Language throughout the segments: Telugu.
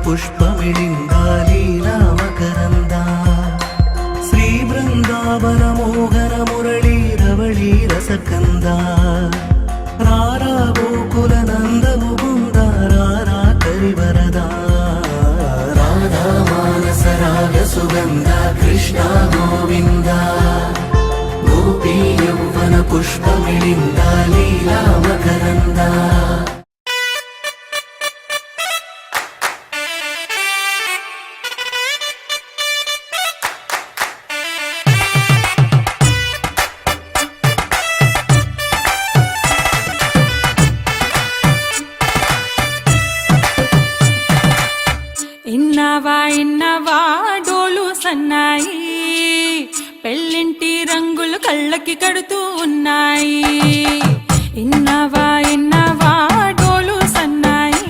పుష్పమిళింద లీలామకరంద శ్రీ బృందావన మోహన మురళీ రవళీ రసకంద రారా గోకుల నంద ముకుంద రారా కరివరద రాధా మానస రాగ సుగంధ కృష్ణ గోవింద గోపీ యౌవన పుష్పమిళింద లీలామకరంద ఇన్నవా డోలు సన్నాయి పెళ్ళింటి రంగులు కళ్ళకి కడుతూ ఉన్నాయి. ఇన్నవా డోలు సన్నాయి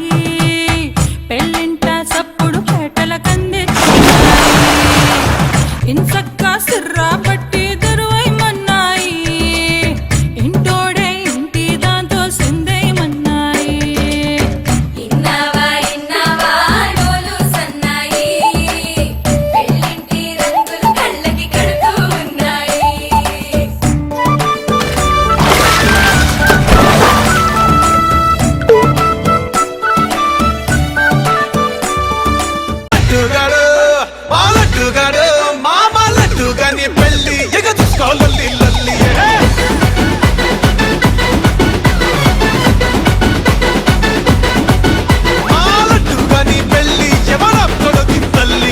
పెళ్ళింట సప్పుడు పేటల కందిస్తున్నాయి. ఇన్సక్క సిర్రా పట్టి దరువైమన్నాయి ఇంటోడే ఇంటి దాంతో సిందేయమన్నాయి. పెళ్లి ఎగ చూసుకోవాలి లల్లి మాలట్టుగాని పెళ్లి ఎవరొక్కడొది తల్లి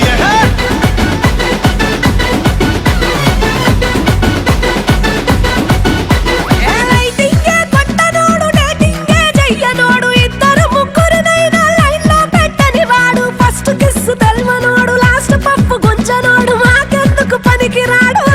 ఇద్దరు ముగ్గురుదైనా లైన్ లో పెట్టని వాడు ఫస్ట్ కిస్ తెల్వనోడు లాస్ట్ పప్పు గుంజనోడు మాకెందుకు పనికి రాడు.